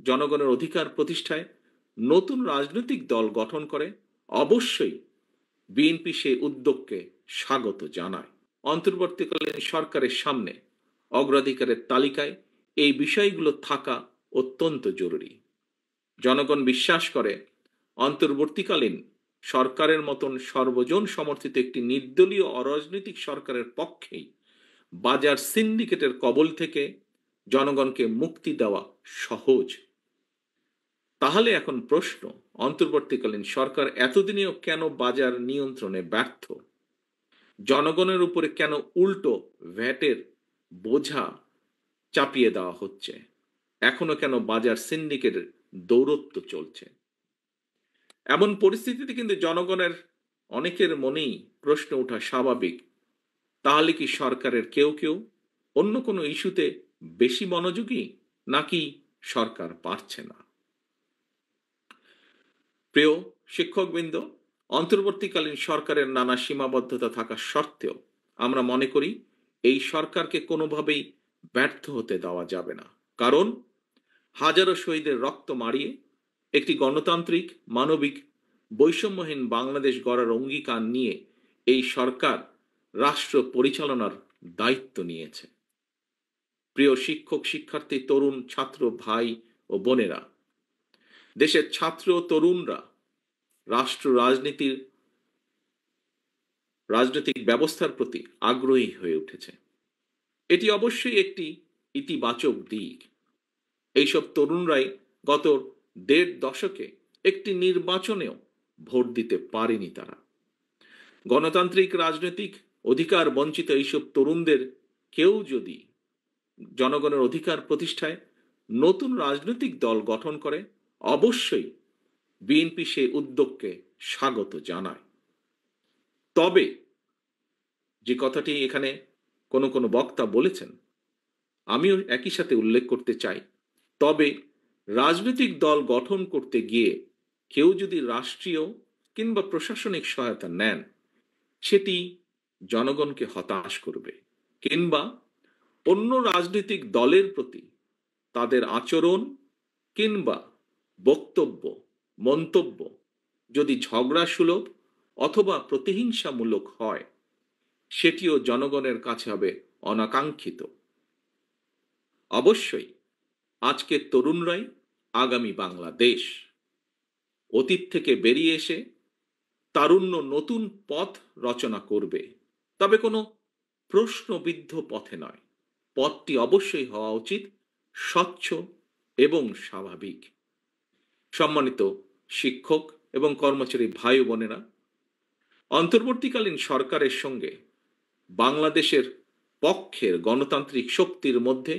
জনগণের অধিকার প্রতিষ্ঠায় নতুন রাজনৈতিক দল গঠন করে, অবশ্যই বিএনপি সেই উদ্যোগকে স্বাগত জানায়। অন্তর্বর্তীকালীন সরকারের সামনে অগ্রাধিকারের তালিকায় এই বিষয়গুলো থাকা অত্যন্ত জরুরি। জনগণ বিশ্বাস করে অন্তর্বর্তীকালীন সরকারের মতন সর্বজন সমর্থিত একটি নির্দলীয় অরাজনৈতিক সরকারের পক্ষেই বাজার সিন্ডিকেটের কবল থেকে জনগণকে মুক্তি দেওয়া সহজ। তাহলে এখন প্রশ্ন, অন্তর্বর্তীকালীন সরকার এতদিনেও কেন বাজার নিয়ন্ত্রণে ব্যর্থ? জনগণের উপরে কেন উল্টো ভ্যাটের বোঝা চাপিয়ে দেওয়া হচ্ছে? এখনো কেন বাজার সিন্ডিকেটের দৌরত্ব চলছে? এমন পরিস্থিতিতে কিন্তু জনগণের অনেকের মনেই প্রশ্ন ওঠা স্বাভাবিক, তাহলে কি সরকারের কেউ কেউ অন্য কোনো ইস্যুতে বেশি মনোযোগী, নাকি সরকার পারছে না? প্রিয় শিক্ষকবৃন্দ, অন্তর্বর্তীকালীন সরকারের নানা সীমাবদ্ধতা থাকা সত্ত্বেও আমরা মনে করি এই সরকারকে কোনোভাবেই ব্যর্থ হতে দেওয়া যাবে না। কারণ হাজারো শহীদের রক্ত মারিয়ে একটি গণতান্ত্রিক, মানবিক, বৈষম্যহীন বাংলাদেশ গড়ার অঙ্গীকার নিয়ে এই সরকার রাষ্ট্র পরিচালনার দায়িত্ব নিয়েছে। প্রিয় শিক্ষক, শিক্ষার্থী, তরুণ, ছাত্র ভাই ও বোনেরা, দেশের ছাত্র তরুণরা রাষ্ট্র রাজনৈতিক ব্যবস্থার প্রতি আগ্রহী হয়ে উঠেছে। এটি অবশ্যই একটি ইতিবাচক দিক। এইসব তরুণরাই গত ১.৫ দশকে একটি নির্বাচনেও ভোট দিতে পারেনি। তারা গণতান্ত্রিক রাজনৈতিক অধিকার বঞ্চিত এইসব তরুণদের কেউ যদি জনগণের অধিকার প্রতিষ্ঠায় নতুন রাজনৈতিক দল গঠন করে, অবশ্যই বিএনপি সেই উদ্যোগকে স্বাগত জানায়। তবে যে কথাটি এখানে কোনো বক্তা বলেছেন, আমিও একই সাথে উল্লেখ করতে চাই, তবে রাজনৈতিক দল গঠন করতে গিয়ে কেউ যদি রাষ্ট্রীয় কিংবা প্রশাসনিক সহায়তা নেন, সেটি জনগণকে হতাশ করবে, কিংবা অন্য রাজনৈতিক দলের প্রতি তাদের আচরণ কিংবা বক্তব্য, মন্তব্য যদি ঝগড়া সুলভ অথবা প্রতিহিংসামূলক হয়, সেটিও জনগণের কাছে হবে অনাকাঙ্ক্ষিত। অবশ্যই আজকের তরুণরাই আগামী বাংলাদেশ। অতীত থেকে বেরিয়ে এসে তারুণ্য নতুন পথ রচনা করবে, তবে কোনো প্রশ্নবিদ্ধ পথে নয়। পথটি অবশ্যই হওয়া উচিত স্বচ্ছ এবং স্বাভাবিক। সম্মানিত শিক্ষক এবং কর্মচারী ভাই বোনেরা, অন্তর্বর্তীকালীন সরকারের সঙ্গে বাংলাদেশের পক্ষের গণতান্ত্রিক শক্তির মধ্যে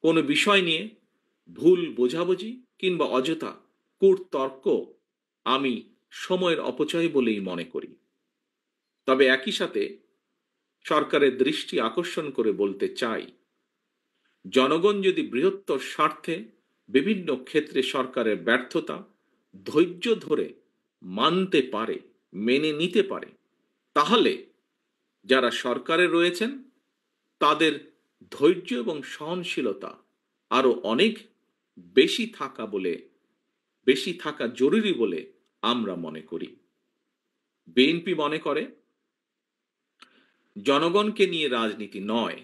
কোনো বিষয় নিয়ে ভুল বোঝাবুঝি কিংবা অযথা কূটতর্ক আমি সময়ের অপচয় বলেই মনে করি। তবে একই সাথে সরকারের দৃষ্টি আকর্ষণ করে বলতে চাই, জনগণ যদি বৃহত্তর স্বার্থে বিভিন্ন ক্ষেত্রে সরকারের ব্যর্থতা ধৈর্য ধরে মানতে পারে, মেনে নিতে পারে, তাহলে যারা সরকারে রয়েছেন তাদের ধৈর্য এবং সহনশীলতা আরো অনেক বেশি থাকা জরুরি বলে আমরা মনে করি। বিএনপি মনে করে জনগণকে নিয়ে রাজনীতি নয়,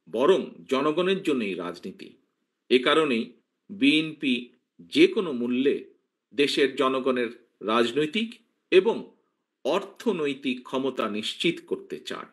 বরং জনগণের জন্যই রাজনীতি। এ কারণেই বিএনপি যে কোনো মূল্যে দেশের জনগণের রাজনৈতিক এবং অর্থনৈতিক ক্ষমতা নিশ্চিত করতে চায়।